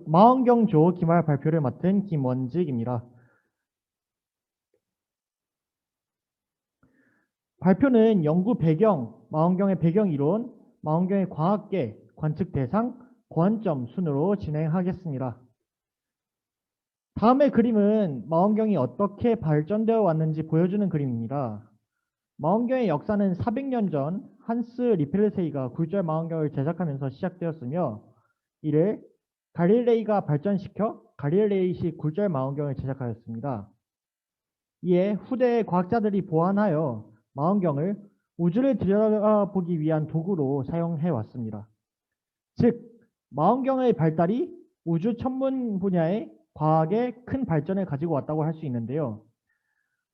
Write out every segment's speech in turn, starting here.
망원경조 기말 발표를 맡은 김원직입니다. 발표는 연구 배경, 망원경의 배경 이론, 망원경의 과학계, 관측 대상, 고안점 순으로 진행하겠습니다. 다음의 그림은 망원경이 어떻게 발전되어 왔는지 보여주는 그림입니다. 망원경의 역사는 400년 전 한스 리펠세이가 굴절 망원경을 제작하면서 시작되었으며, 이를 갈릴레이가 발전시켜 갈릴레이식 굴절 망원경을 제작하였습니다. 이에 후대의 과학자들이 보완하여 망원경을 우주를 들여다보기 위한 도구로 사용해 왔습니다. 즉, 망원경의 발달이 우주 천문 분야의 과학에 큰 발전을 가지고 왔다고 할 수 있는데요.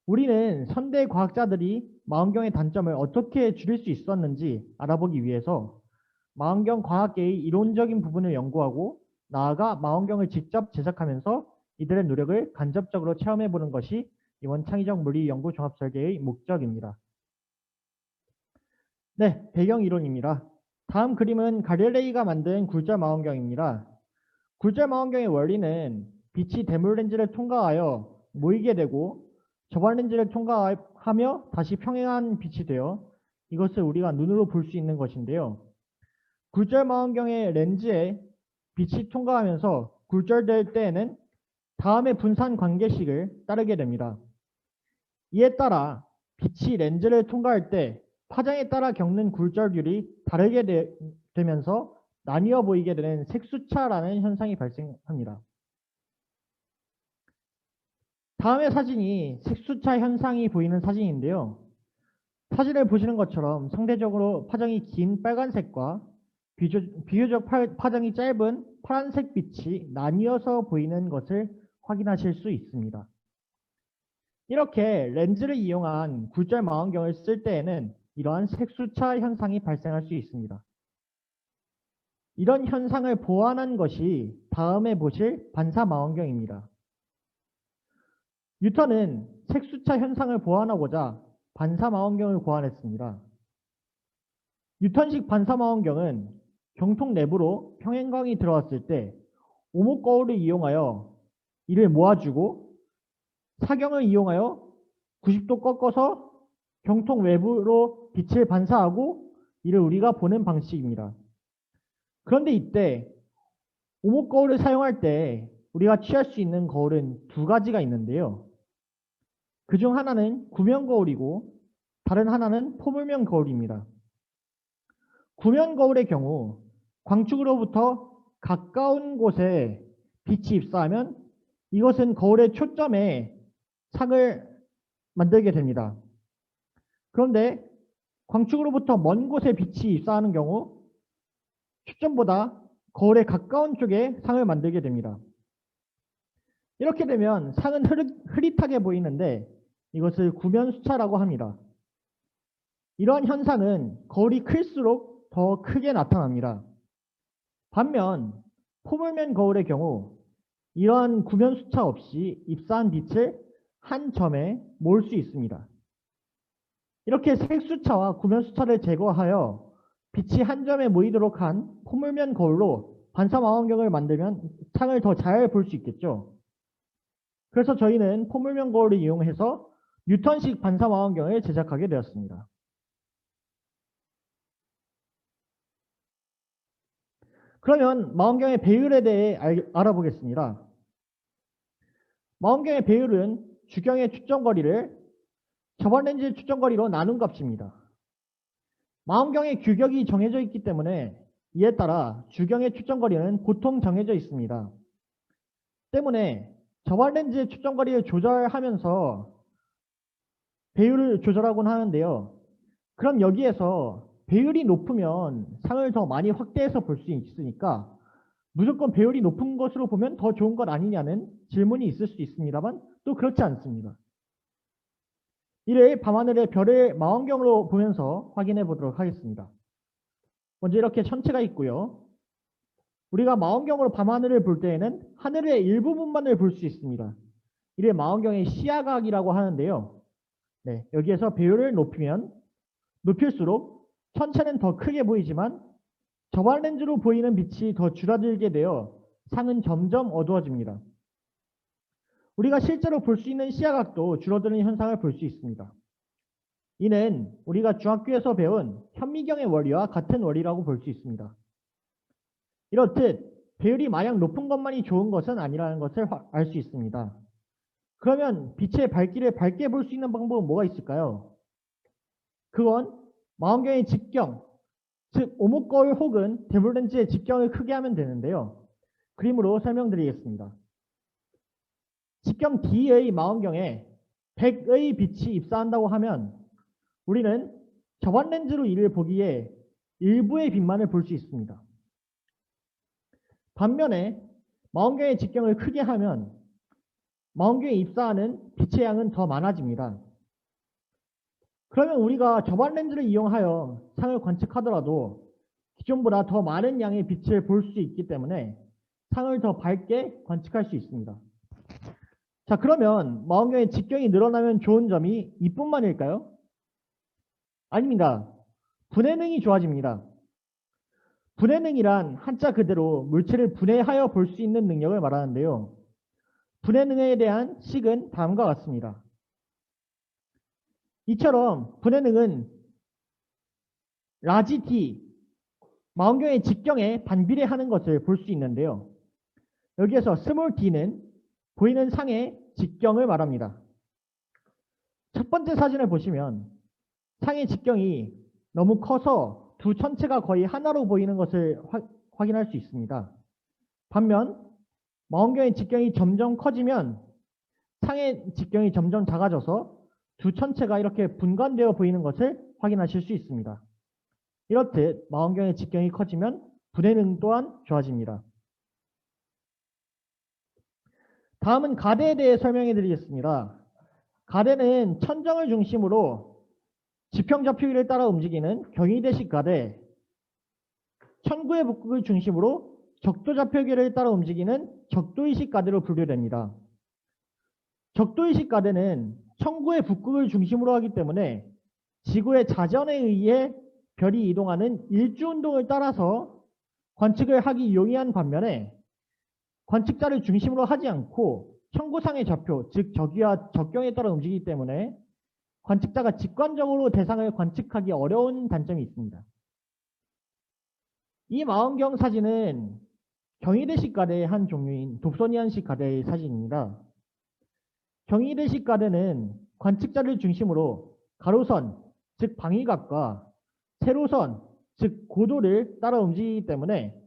우리는 현대 과학자들이 망원경의 단점을 어떻게 줄일 수 있었는지 알아보기 위해서 망원경 과학계의 이론적인 부분을 연구하고, 나아가 망원경을 직접 제작하면서 이들의 노력을 간접적으로 체험해보는 것이 이번 창의적 물리 연구 종합 설계의 목적입니다. 네, 배경 이론입니다. 다음 그림은 갈릴레이가 만든 굴절 망원경입니다. 굴절 망원경의 원리는 빛이 대물 렌즈를 통과하여 모이게 되고, 저반 렌즈를 통과하며 다시 평행한 빛이 되어 이것을 우리가 눈으로 볼 수 있는 것인데요. 굴절 망원경의 렌즈에 빛이 통과하면서 굴절될 때에는 다음의 분산 관계식을 따르게 됩니다. 이에 따라 빛이 렌즈를 통과할 때 파장에 따라 겪는 굴절률이 다르게 되면서 나뉘어 보이게 되는 색수차라는 현상이 발생합니다. 다음의 사진이 색수차 현상이 보이는 사진인데요. 사진을 보시는 것처럼 상대적으로 파장이 긴 빨간색과 비교적 파장이 짧은 파란색 빛이 나뉘어서 보이는 것을 확인하실 수 있습니다. 이렇게 렌즈를 이용한 굴절 망원경을 쓸 때에는 이러한 색수차 현상이 발생할 수 있습니다. 이런 현상을 보완한 것이 다음에 보실 반사 망원경입니다. 뉴턴은 색수차 현상을 보완하고자 반사 망원경을 고안했습니다. 뉴턴식 반사 망원경은 경통 내부로 평행광이 들어왔을 때 오목 거울을 이용하여 이를 모아주고, 사경을 이용하여 90도 꺾어서 경통 외부로 빛을 반사하고 이를 우리가 보는 방식입니다. 그런데 이때 오목 거울을 사용할 때 우리가 취할 수 있는 거울은 두 가지가 있는데요. 그중 하나는 구면 거울이고 다른 하나는 포물면 거울입니다. 구면 거울의 경우 광축으로부터 가까운 곳에 빛이 입사하면 이것은 거울의 초점에 상을 만들게 됩니다. 그런데 광축으로부터 먼 곳에 빛이 입사하는 경우 초점보다 거울에 가까운 쪽에 상을 만들게 됩니다. 이렇게 되면 상은 흐릿하게 보이는데 이것을 구면수차라고 합니다. 이러한 현상은 거울이 클수록 더 크게 나타납니다. 반면 포물면 거울의 경우 이러한 구면수차 없이 입사한 빛을 한 점에 모을 수 있습니다. 이렇게 색수차와 구면수차를 제거하여 빛이 한 점에 모이도록 한 포물면 거울로 반사 망원경을 만들면 상을 더 잘 볼 수 있겠죠. 그래서 저희는 포물면 거울을 이용해서 뉴턴식 반사 망원경을 제작하게 되었습니다. 그러면 망원경의 배율에 대해 알아보겠습니다. 망원경의 배율은 주경의 추정거리를 저반 렌즈의 추정거리로 나눈 값입니다. 망원경의 규격이 정해져 있기 때문에 이에 따라 주경의 추정거리는 보통 정해져 있습니다. 때문에 저반 렌즈의 추정거리를 조절하면서 배율을 조절하곤 하는데요. 그럼 여기에서 배율이 높으면 상을 더 많이 확대해서 볼 수 있으니까 무조건 배율이 높은 것으로 보면 더 좋은 것 아니냐는 질문이 있을 수 있습니다만 또 그렇지 않습니다. 이를 밤하늘의 별을 망원경으로 보면서 확인해 보도록 하겠습니다. 먼저 이렇게 천체가 있고요. 우리가 망원경으로 밤하늘을 볼 때에는 하늘의 일부분만을 볼 수 있습니다. 이를 망원경의 시야각이라고 하는데요. 네, 여기에서 배율을 높이면 높일수록 천체는 더 크게 보이지만 저반 렌즈로 보이는 빛이 더 줄어들게 되어 상은 점점 어두워집니다. 우리가 실제로 볼 수 있는 시야각도 줄어드는 현상을 볼 수 있습니다. 이는 우리가 중학교에서 배운 현미경의 원리와 같은 원리라고 볼 수 있습니다. 이렇듯 배율이 마냥 높은 것만이 좋은 것은 아니라는 것을 알 수 있습니다. 그러면 빛의 밝기를 밝게 볼 수 있는 방법은 뭐가 있을까요? 그건 망원경의 직경, 즉 오목거울 혹은 대물렌즈의 직경을 크게 하면 되는데요. 그림으로 설명드리겠습니다. 직경 D의 망원경에 100의 빛이 입사한다고 하면 우리는 접안 렌즈로 이를 보기에 일부의 빛만을 볼 수 있습니다. 반면에 망원경의 직경을 크게 하면 망원경에 입사하는 빛의 양은 더 많아집니다. 그러면 우리가 접안 렌즈를 이용하여 상을 관측하더라도 기존보다 더 많은 양의 빛을 볼 수 있기 때문에 상을 더 밝게 관측할 수 있습니다. 자, 그러면 망원경의 직경이 늘어나면 좋은 점이 이뿐만일까요? 아닙니다. 분해능이 좋아집니다. 분해능이란 한자 그대로 물체를 분해하여 볼 수 있는 능력을 말하는데요. 분해능에 대한 식은 다음과 같습니다. 이처럼 분해능은 라지 D, 망원경의 직경에 반비례하는 것을 볼 수 있는데요. 여기에서 스몰 d는 보이는 상의 직경을 말합니다. 첫 번째 사진을 보시면 상의 직경이 너무 커서 두 천체가 거의 하나로 보이는 것을 확인할 수 있습니다. 반면 망원경의 직경이 점점 커지면 상의 직경이 점점 작아져서 두 천체가 이렇게 분간되어 보이는 것을 확인하실 수 있습니다. 이렇듯 망원경의 직경이 커지면 분해능 또한 좋아집니다. 다음은 가대에 대해 설명해 드리겠습니다. 가대는 천정을 중심으로 지평좌표기를 따라 움직이는 경희대식 가대, 천구의 북극을 중심으로 적도좌표기를 따라 움직이는 적도의식 가대로 분류됩니다. 적도의식 가대는 천구의 북극을 중심으로 하기 때문에 지구의 자전에 의해 별이 이동하는 일주운동을 따라서 관측을 하기 용이한 반면에 관측자를 중심으로 하지 않고 천구상의 좌표, 즉 적위와 적경에 따라 움직이기 때문에 관측자가 직관적으로 대상을 관측하기 어려운 단점이 있습니다. 이 망원경 사진은 경희대식 가대의 한 종류인 dobsonian식 가대의 사진입니다. 경희대식 가대는 관측자를 중심으로 가로선, 즉 방위각과 세로선, 즉 고도를 따라 움직이기 때문에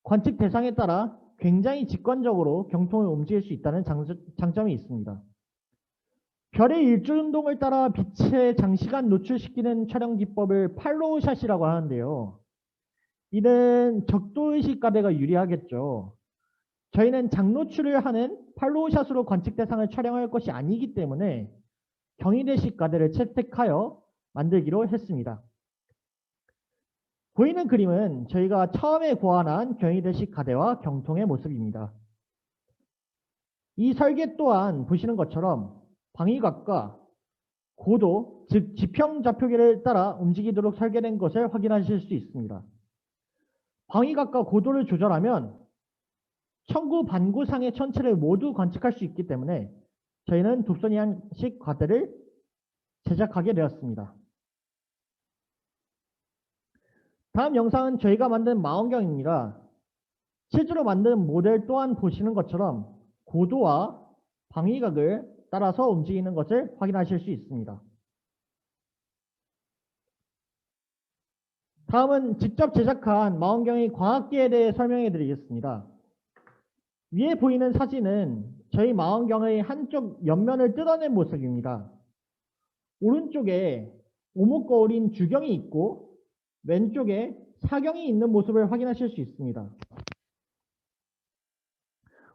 관측 대상에 따라 굉장히 직관적으로 경통을 움직일 수 있다는 장점이 있습니다. 별의 일주운동을 따라 빛에 장시간 노출시키는 촬영 기법을 팔로우샷이라고 하는데요. 이는 적도의식 가대가 유리하겠죠. 저희는 장노출을 하는 팔로우샷으로 관측 대상을 촬영할 것이 아니기 때문에 경희대식 가대를 채택하여 만들기로 했습니다. 보이는 그림은 저희가 처음에 고안한 경희대식 가대와 경통의 모습입니다. 이 설계 또한 보시는 것처럼 방위각과 고도, 즉 지평좌표기를 따라 움직이도록 설계된 것을 확인하실 수 있습니다. 방위각과 고도를 조절하면 천구 반구상의 천체를 모두 관측할 수 있기 때문에 저희는 dobsonian식 가대를 제작하게 되었습니다. 다음 영상은 저희가 만든 망원경입니다. 실제로 만든 모델 또한 보시는 것처럼 고도와 방위각을 따라서 움직이는 것을 확인하실 수 있습니다. 다음은 직접 제작한 망원경의 광학기에 대해 설명해 드리겠습니다. 위에 보이는 사진은 저희 망원경의 한쪽 옆면을 뜯어낸 모습입니다. 오른쪽에 오목거울인 주경이 있고 왼쪽에 사경이 있는 모습을 확인하실 수 있습니다.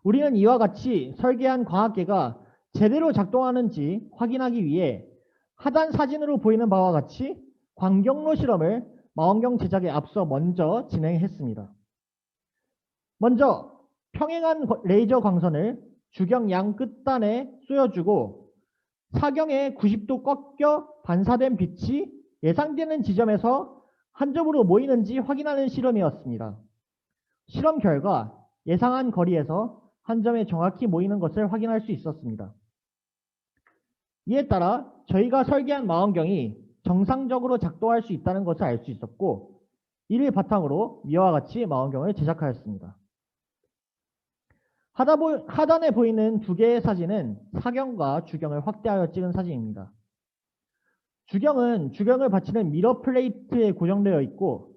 우리는 이와 같이 설계한 광학계가 제대로 작동하는지 확인하기 위해 하단 사진으로 보이는 바와 같이 광경로 실험을 망원경 제작에 앞서 먼저 진행했습니다. 먼저 평행한 레이저 광선을 주경 양 끝단에 쏘여주고 사경에 90도 꺾여 반사된 빛이 예상되는 지점에서 한 점으로 모이는지 확인하는 실험이었습니다. 실험 결과 예상한 거리에서 한 점에 정확히 모이는 것을 확인할 수 있었습니다. 이에 따라 저희가 설계한 망원경이 정상적으로 작동할 수 있다는 것을 알 수 있었고, 이를 바탕으로 위와 같이 망원경을 제작하였습니다. 하단에 보이는 두 개의 사진은 사경과 주경을 확대하여 찍은 사진입니다. 주경은 주경을 받치는 미러 플레이트에 고정되어 있고,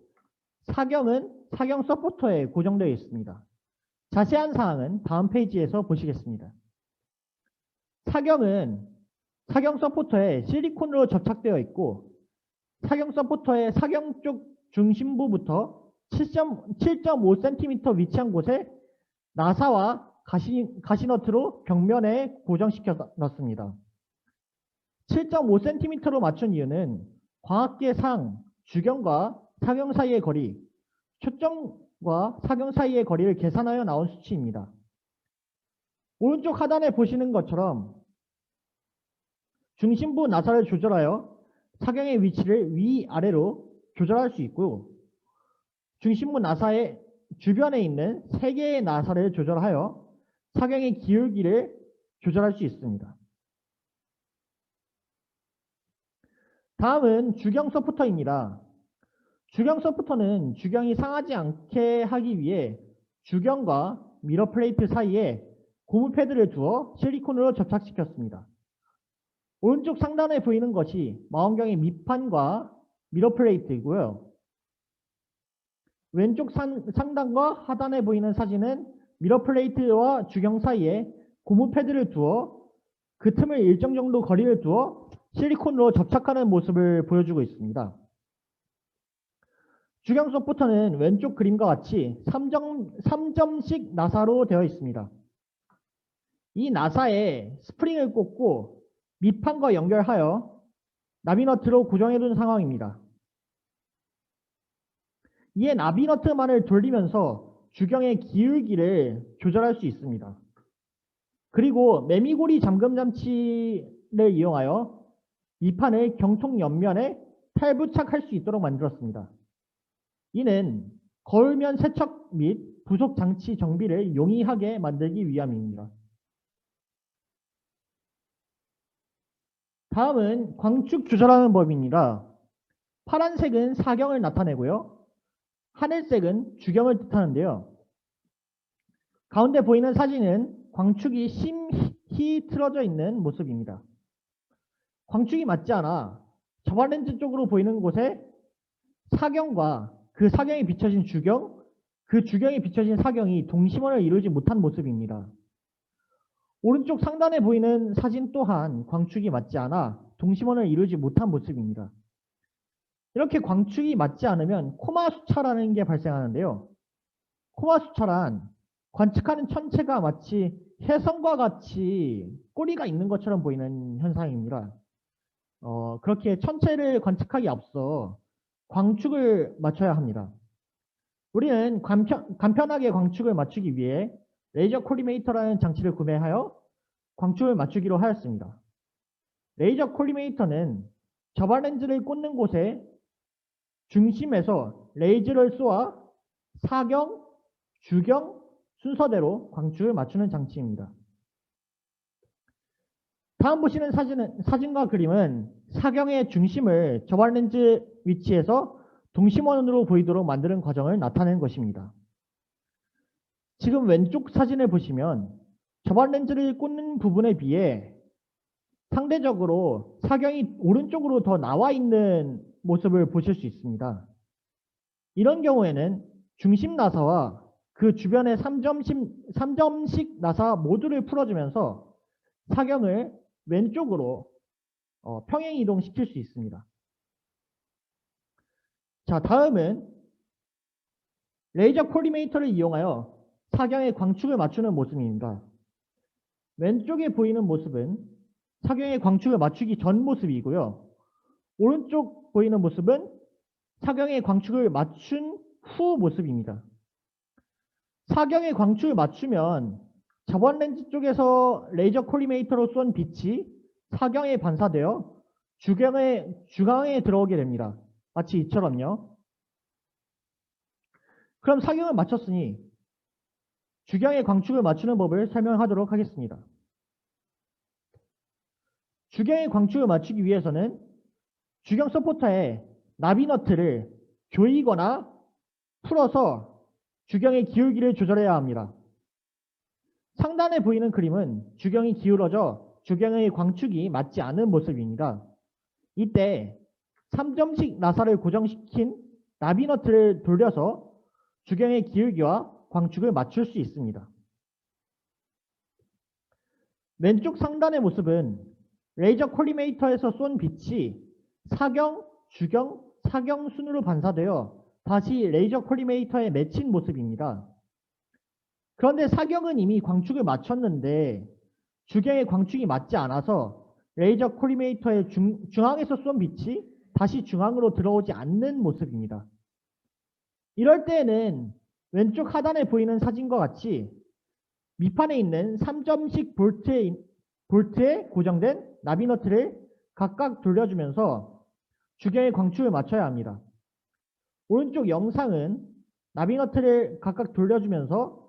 사경은 사경 서포터에 고정되어 있습니다. 자세한 사항은 다음 페이지에서 보시겠습니다. 사경은 사경 서포터에 실리콘으로 접착되어 있고, 사경 서포터의 사경 쪽 중심부부터 7.5cm 위치한 곳에 나사와 가시너트로 벽면에 고정시켜 놨습니다. 7.5cm로 맞춘 이유는 광학계상 주경과 사경 사이의 거리, 초점과 사경 사이의 거리를 계산하여 나온 수치입니다. 오른쪽 하단에 보시는 것처럼 중심부 나사를 조절하여 사경의 위치를 위아래로 조절할 수 있고, 중심부 나사의 주변에 있는 3개의 나사를 조절하여 사경의 기울기를 조절할 수 있습니다. 다음은 주경 서포터입니다. 주경 서포터는 주경이 상하지 않게 하기 위해 주경과 미러 플레이트 사이에 고무 패드를 두어 실리콘으로 접착시켰습니다. 오른쪽 상단에 보이는 것이 망원경의 밑판과 미러 플레이트이고요. 왼쪽 상단과 하단에 보이는 사진은 미러 플레이트와 주경 사이에 고무 패드를 두어 그 틈을 일정 정도 거리를 두어 실리콘으로 접착하는 모습을 보여주고 있습니다. 주경 서포터는 왼쪽 그림과 같이 3점씩 나사로 되어 있습니다. 이 나사에 스프링을 꽂고 밑판과 연결하여 나비너트로 고정해둔 상황입니다. 이에 나비너트만을 돌리면서 주경의 기울기를 조절할 수 있습니다. 그리고 매미고리 잠금 장치를 이용하여 밑판을 경통 옆면에 탈부착할 수 있도록 만들었습니다. 이는 거울면 세척 및 부속 장치 정비를 용이하게 만들기 위함입니다. 다음은 광축 조절하는 법입니다. 파란색은 사경을 나타내고요. 하늘색은 주경을 뜻하는데요. 가운데 보이는 사진은 광축이 심히 틀어져 있는 모습입니다. 광축이 맞지 않아 저반 렌즈 쪽으로 보이는 곳에 사경과 그 사경에 비춰진 주경, 그 주경에 비춰진 사경이 동심원을 이루지 못한 모습입니다. 오른쪽 상단에 보이는 사진 또한 광축이 맞지 않아 동심원을 이루지 못한 모습입니다. 이렇게 광축이 맞지 않으면 코마 수차라는 게 발생하는데요. 코마 수차란 관측하는 천체가 마치 혜성과 같이 꼬리가 있는 것처럼 보이는 현상입니다. 그렇게 천체를 관측하기 앞서 광축을 맞춰야 합니다. 우리는 간편하게 광축을 맞추기 위해 레이저 콜리메이터라는 장치를 구매하여 광축을 맞추기로 하였습니다. 레이저 콜리메이터는 저반 렌즈를 꽂는 곳에 중심에서 레이저를 쏘아 사경, 주경 순서대로 광축을 맞추는 장치입니다. 다음 보시는 사진과 그림은 사경의 중심을 저반 렌즈 위치에서 동심원으로 보이도록 만드는 과정을 나타내는 것입니다. 지금 왼쪽 사진을 보시면 저반 렌즈를 꽂는 부분에 비해 상대적으로 사경이 오른쪽으로 더 나와 있는 모습을 보실 수 있습니다. 이런 경우에는 중심 나사와 그 주변의 3점씩 나사 모두를 풀어주면서 사경을 왼쪽으로 평행 이동시킬 수 있습니다. 자, 다음은 레이저 콜리메이터를 이용하여 사경의 광축을 맞추는 모습입니다. 왼쪽에 보이는 모습은 사경의 광축을 맞추기 전 모습이고요. 오른쪽 보이는 모습은 사경의 광축을 맞춘 후 모습입니다. 사경의 광축을 맞추면 저반 렌즈 쪽에서 레이저 콜리메이터로 쏜 빛이 사경에 반사되어 주경에 들어오게 됩니다. 마치 이처럼요. 그럼 사경을 맞췄으니 주경의 광축을 맞추는 법을 설명하도록 하겠습니다. 주경의 광축을 맞추기 위해서는 주경 서포터에 나비너트를 조이거나 풀어서 주경의 기울기를 조절해야 합니다. 상단에 보이는 그림은 주경이 기울어져 주경의 광축이 맞지 않은 모습입니다. 이때 3점식 나사를 고정시킨 나비너트를 돌려서 주경의 기울기와 광축을 맞출 수 있습니다. 왼쪽 상단의 모습은 레이저 콜리메이터에서 쏜 빛이 사경, 주경, 사경 순으로 반사되어 다시 레이저 콜리메이터에 맺힌 모습입니다. 그런데 사경은 이미 광축을 맞췄는데 주경의 광축이 맞지 않아서 레이저 콜리메이터의 중앙에서 쏜 빛이 다시 중앙으로 들어오지 않는 모습입니다. 이럴 때에는 왼쪽 하단에 보이는 사진과 같이 밑판에 있는 3점식 볼트에 고정된 나비너트를 각각 돌려주면서 주경의 광축을 맞춰야 합니다. 오른쪽 영상은 나비너트를 각각 돌려주면서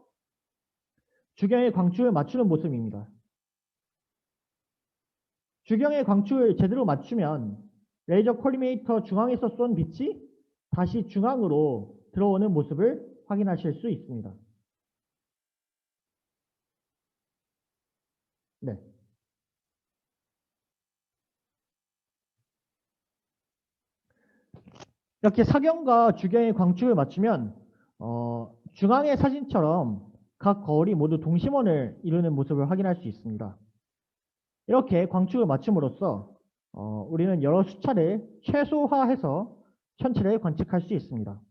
주경의 광축을 맞추는 모습입니다. 주경의 광축을 제대로 맞추면 레이저 콜리메이터 중앙에서 쏜 빛이 다시 중앙으로 들어오는 모습을 확인하실 수 있습니다. 네. 이렇게 사경과 주경의 광축을 맞추면 중앙의 사진처럼 각 거울이 모두 동심원을 이루는 모습을 확인할 수 있습니다. 이렇게 광축을 맞춤으로써 우리는 여러 수차를 최소화해서 천체를 관측할 수 있습니다.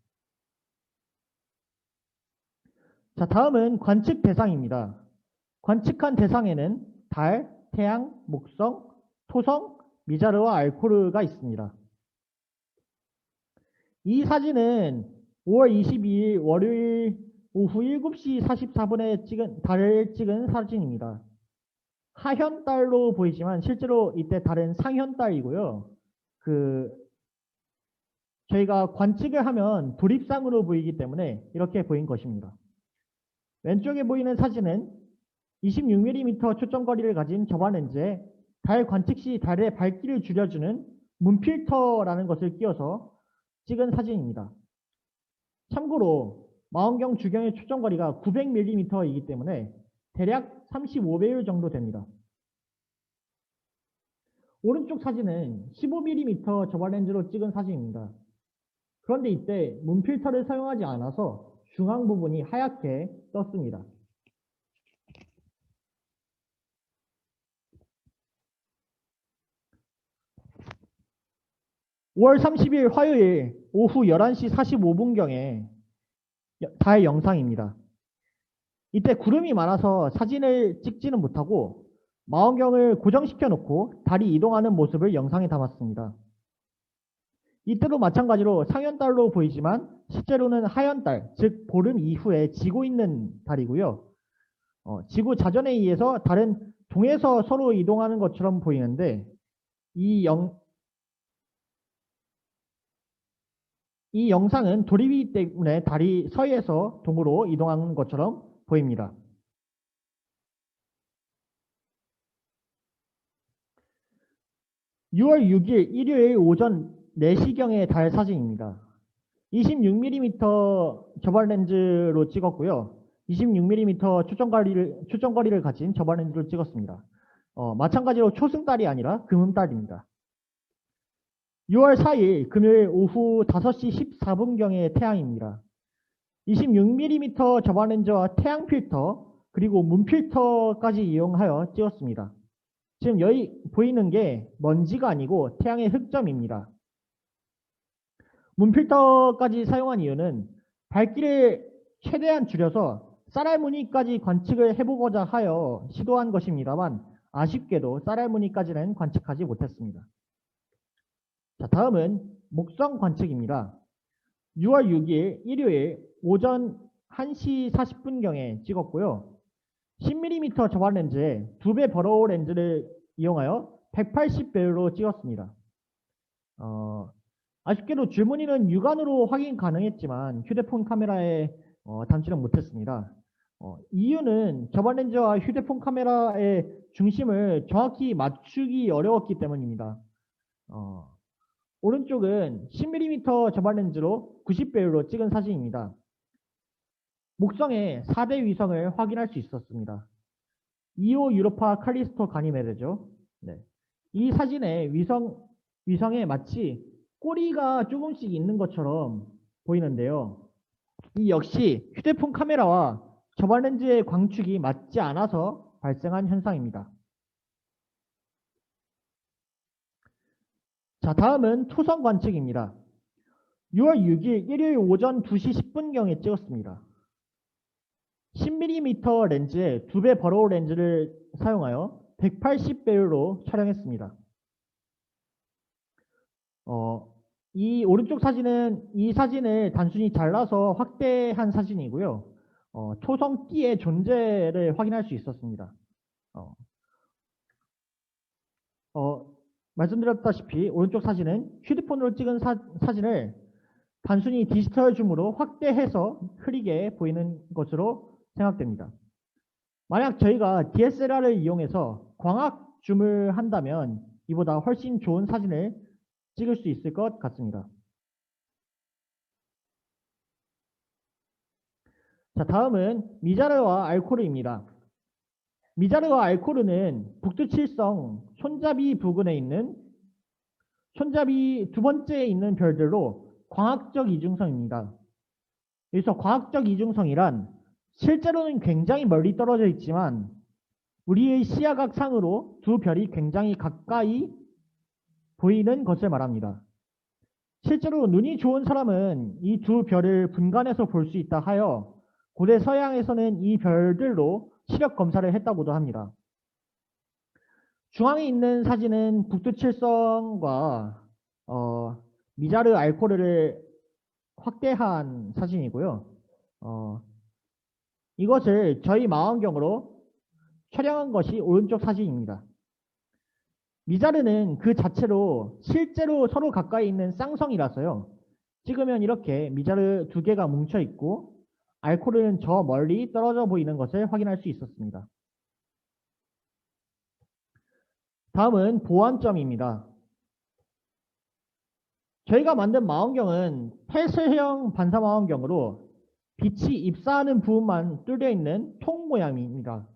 자, 다음은 관측 대상입니다. 관측한 대상에는 달, 태양, 목성, 토성, 미자르와 알코르가 있습니다. 이 사진은 5월 22일 월요일 오후 7시 44분에 달을 찍은 사진입니다. 하현달로 보이지만 실제로 이때 달은 상현달이고요. 저희가 관측을 하면 도립상으로 보이기 때문에 이렇게 보인 것입니다. 왼쪽에 보이는 사진은 26mm 초점거리를 가진 저반렌즈에 달 관측 시 달의 밝기를 줄여주는 문필터라는 것을 끼워서 찍은 사진입니다. 참고로 망원경 주경의 초점거리가 900mm이기 때문에 대략 35배율 정도 됩니다. 오른쪽 사진은 15mm 저반렌즈로 찍은 사진입니다. 그런데 이때 문필터를 사용하지 않아서 중앙 부분이 하얗게 떴습니다. (5월 30일) 화요일 오후 11시 45분경에 달 영상입니다. 이때 구름이 많아서 사진을 찍지는 못하고 망원경을 고정시켜 놓고 달이 이동하는 모습을 영상에 담았습니다. 이때도 마찬가지로 상현달로 보이지만 실제로는 하현달, 즉 보름 이후에 지고 있는 달이고요. 지구 자전에 의해서 달은 동에서 서로 이동하는 것처럼 보이는데 이 영상은 도립이기 때문에 달이 서에서 동으로 이동하는 것처럼 보입니다. (6월 6일) 일요일 오전 4시경의 달 사진입니다. 26mm 저반 렌즈로 찍었고요. 26mm 초점거리를 가진 저반 렌즈로 찍었습니다. 마찬가지로 초승달이 아니라 금음달입니다. (6월 4일) 금요일 오후 5시 14분경의 태양입니다. 26mm 저반 렌즈와 태양 필터 그리고 문 필터까지 이용하여 찍었습니다. 지금 여기 보이는 게 먼지가 아니고 태양의 흑점입니다. 문 필터까지 사용한 이유는 밝기를 최대한 줄여서 쌀알무늬까지 관측을 해보고자 하여 시도한 것입니다만 아쉽게도 쌀알무늬까지는 관측하지 못했습니다. 자, 다음은 목성 관측입니다. (6월 6일) 일요일 오전 1시 40분경에 찍었고요. 10mm 저반 렌즈에 2배 버로우 렌즈를 이용하여 180배율로 찍었습니다. 아쉽게도 줄무늬는 육안으로 확인 가능했지만 휴대폰 카메라에 담지는 못했습니다. 이유는 저반 렌즈와 휴대폰 카메라의 중심을 정확히 맞추기 어려웠기 때문입니다. 오른쪽은 10mm 저반 렌즈로 90배율로 찍은 사진입니다. 목성의 4대 위성을 확인할 수 있었습니다. 이오 유로파 칼리스토 가니메데죠. 네. 이 사진의 위성에 마치 꼬리가 조금씩 있는 것처럼 보이는데요. 이 역시 휴대폰 카메라와 저반 렌즈의 광축이 맞지 않아서 발생한 현상입니다. 자, 다음은 토성 관측입니다. 6월 6일 일요일 오전 2시 10분경에 찍었습니다. 10mm 렌즈에 2배 버로우 렌즈를 사용하여 180배율로 촬영했습니다. 이 오른쪽 사진은 이 사진을 단순히 잘라서 확대한 사진이고요. 토성띠의 존재를 확인할 수 있었습니다. 말씀드렸다시피 오른쪽 사진은 휴대폰으로 찍은 사진을 단순히 디지털 줌으로 확대해서 흐리게 보이는 것으로 생각됩니다. 만약 저희가 DSLR을 이용해서 광학 줌을 한다면 이보다 훨씬 좋은 사진을 찍을 수 있을 것 같습니다. 자, 다음은 미자르와 알코르입니다. 미자르와 알코르는 북두칠성 손잡이 부근에 있는 손잡이 두 번째에 있는 별들로 광학적 이중성입니다. 여기서 광학적 이중성이란 실제로는 굉장히 멀리 떨어져 있지만 우리의 시야각상으로 두 별이 굉장히 가까이 보이는 것을 말합니다. 실제로 눈이 좋은 사람은 이 두 별을 분간해서 볼 수 있다 하여 고대 서양에서는 이 별들로 시력 검사를 했다고도 합니다. 중앙에 있는 사진은 북두칠성과 미자르 알코르를 확대한 사진이고요. 이것을 저희 망원경으로 촬영한 것이 오른쪽 사진입니다. 미자르는 그 자체로 실제로 서로 가까이 있는 쌍성이라서요. 찍으면 이렇게 미자르 두 개가 뭉쳐 있고 알코르는 저 멀리 떨어져 보이는 것을 확인할 수 있었습니다. 다음은 보완점입니다. 저희가 만든 망원경은 폐쇄형 반사 망원경으로 빛이 입사하는 부분만 뚫려 있는 통 모양입니다.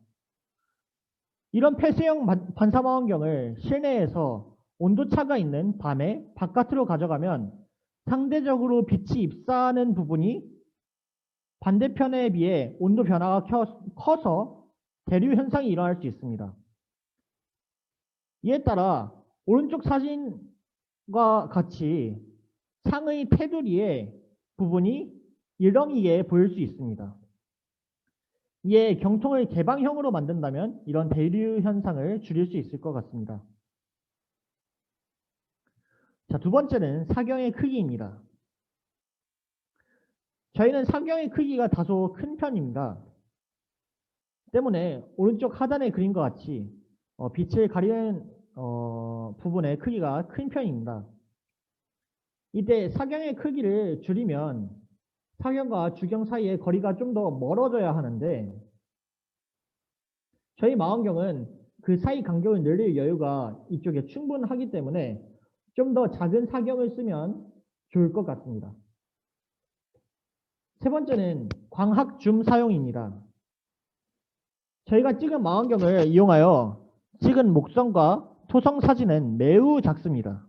이런 폐쇄형 반사 망원경을 실내에서 온도차가 있는 밤에 바깥으로 가져가면 상대적으로 빛이 입사하는 부분이 반대편에 비해 온도 변화가 커서 대류 현상이 일어날 수 있습니다. 이에 따라 오른쪽 사진과 같이 상의 테두리의 부분이 일렁이게 보일 수 있습니다. 이에 경통을 개방형으로 만든다면 이런 대류 현상을 줄일 수 있을 것 같습니다. 자, 두 번째는 사경의 크기입니다. 저희는 사경의 크기가 다소 큰 편입니다. 때문에 오른쪽 하단의 그림과 같이 빛을 가리는 부분의 크기가 큰 편입니다. 이때 사경의 크기를 줄이면 사경과 주경 사이의 거리가 좀 더 멀어져야 하는데 저희 망원경은 그 사이 간격을 늘릴 여유가 이쪽에 충분하기 때문에 좀 더 작은 사경을 쓰면 좋을 것 같습니다. 세 번째는 광학 줌 사용입니다. 저희가 찍은 망원경을 이용하여 찍은 목성과 토성 사진은 매우 작습니다.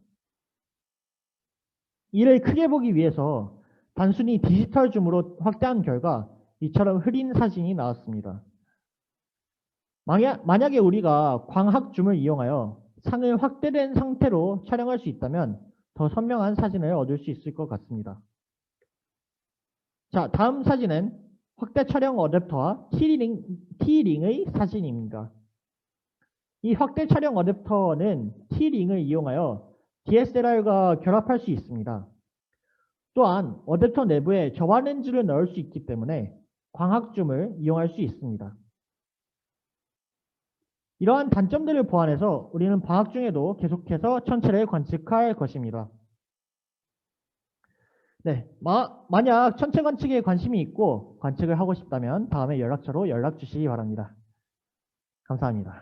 이를 크게 보기 위해서 단순히 디지털 줌으로 확대한 결과 이처럼 흐린 사진이 나왔습니다. 만약에 우리가 광학 줌을 이용하여 상을 확대된 상태로 촬영할 수 있다면 더 선명한 사진을 얻을 수 있을 것 같습니다. 자, 다음 사진은 확대 촬영 어댑터와 T-링의 사진입니다. 이 확대 촬영 어댑터는 T-링을 이용하여 DSLR과 결합할 수 있습니다. 또한 어댑터 내부에 저반 렌즈를 넣을 수 있기 때문에 광학줌을 이용할 수 있습니다. 이러한 단점들을 보완해서 우리는 방학 중에도 계속해서 천체를 관측할 것입니다. 네, 만약 천체 관측에 관심이 있고 관측을 하고 싶다면 다음에 연락처로 연락 주시기 바랍니다. 감사합니다.